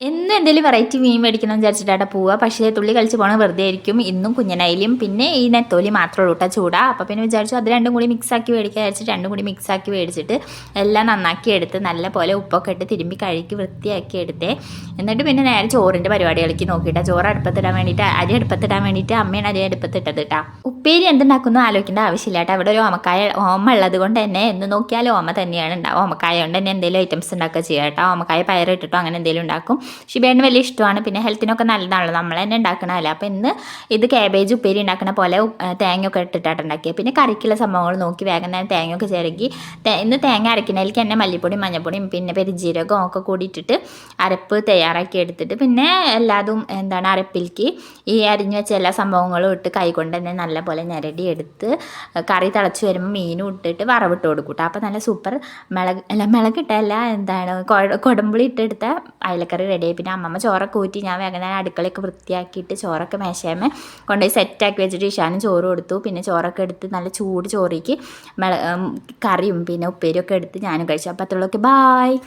എന്നും എന്തെങ്കിലും വെറൈറ്റി മീൻ മേടിക്കണം എന്ന് വിചാരിച്ചിട്ടാണ് പോവുക. പക്ഷേ തുള്ളി കളിച്ച് പോകണം വെറുതെ ആയിരിക്കും. ഇന്നും കുഞ്ഞനയിലും പിന്നെ ഈ നെത്തോലി മാത്രമേ ഉള്ളൂ കേട്ടോ ചൂടാ. അപ്പോൾ പിന്നെ വിചാരിച്ചു അത് രണ്ടും കൂടി മിക്സാക്കി മേടിക്കാൻ വിചാരിച്ചിട്ട് രണ്ടും കൂടി മിക്സാക്കി മേടിച്ചിട്ട് എല്ലാം നന്നാക്കി എടുത്ത് നല്ല പോലെ ഉപ്പൊക്കെ ഇട്ട് തിരുമ്പി കഴുകി വൃത്തിയാക്കി എടുത്തേ. എന്നിട്ട് പിന്നെ നേരെ ചോറിൻ്റെ പരിപാടികളിലേക്ക് നോക്കിയിട്ടാണ്. ചോറ് അടുപ്പത്തിടാൻ വേണ്ടിയിട്ട് അരി അടുപ്പത്തിടാൻ വേണ്ടിയിട്ട് അമ്മയാണ് അരി അടുപ്പത്തിട്ടത് കേട്ടോ. ഉപ്പേരി എന്തുണ്ടാക്കുന്നു ആലോചിക്കേണ്ട ആവശ്യമില്ല കേട്ടോ. അവിടെ ഒരു ഓമ ഉള്ളത് കൊണ്ട് തന്നെ എന്ന് നോക്കിയാലും ഓമ തന്നെയാണ് ഉണ്ടാവും. ഓമക്കായ കൊണ്ട് തന്നെ എന്തെങ്കിലും ഐറ്റംസ് ഉണ്ടാക്കുക ചെയ്യാം കേട്ടോ. ഓമക്കായ പയറിട്ടിട്ടോ അങ്ങനെ എന്തെങ്കിലും ഉണ്ടാക്കും. ഷിബേന് വലിയ ഇഷ്ടമാണ്. പിന്നെ ഹെൽത്തിനൊക്കെ നല്ലതാണല്ലോ, നമ്മൾ തന്നെ ഉണ്ടാക്കണമല്ലോ. അപ്പോൾ ഇന്ന് ഇത് കാബേജ് ഉപ്പേരി ഉണ്ടാക്കുന്ന പോലെ തേങ്ങയൊക്കെ ഇട്ടിട്ടാണ് ഉണ്ടാക്കിയത്. പിന്നെ കറിക്കുള്ള സംഭവങ്ങൾ നോക്കി വേഗം തന്നെ തേങ്ങയൊക്കെ ചിരകി ഇന്ന് തേങ്ങ അരക്കുന്നതിലേക്ക് തന്നെ മല്ലിപ്പൊടിയും മഞ്ഞൾപ്പൊടിയും പിന്നെ പെരുജീരകവും ഒക്കെ കൂടി ഇട്ടിട്ട് അരപ്പ് തയ്യാറാക്കി എടുത്തിട്ട് പിന്നെ എല്ലാതും അരപ്പിലേക്ക് ഈ അരിഞ്ഞു വെച്ച എല്ലാ സംഭവങ്ങളും ഇട്ട് കൈകൊണ്ട് തന്നെ നല്ല പോലെ ഞെരടി എടുത്ത് കറി തിളച്ച് വരുമ്പോൾ മീനും ഇട്ടിട്ട് വറവിട്ട് കൊടുക്കൂട്ടോ. അപ്പോൾ നല്ല സൂപ്പർ മിളകിട്ടല്ല കൊടമ്പുളി ഇട്ടെടുത്ത അയലക്കറി റെഡി. പിന്നെ അമ്മമ്മ ചോറൊക്കെ ഊറ്റി ഞാൻ വേഗം അടുക്കളയൊക്കെ വൃത്തിയാക്കിയിട്ട് ചോറൊക്കെ മേശയമേ കൊണ്ടുപോയി സെറ്റാക്കി വെച്ചിട്ട് ഇഷാനും ചോറ് കൊടുത്തു. പിന്നെ ചോറൊക്കെ എടുത്ത് നല്ല ചൂട് ചോറിക്ക് കറിയും പിന്നെ ഉപ്പേരിയൊക്കെ എടുത്ത് ഞാനും കഴിച്ചു. അപ്പോൾ അത്രയുള്ളൂ. Okay, bye.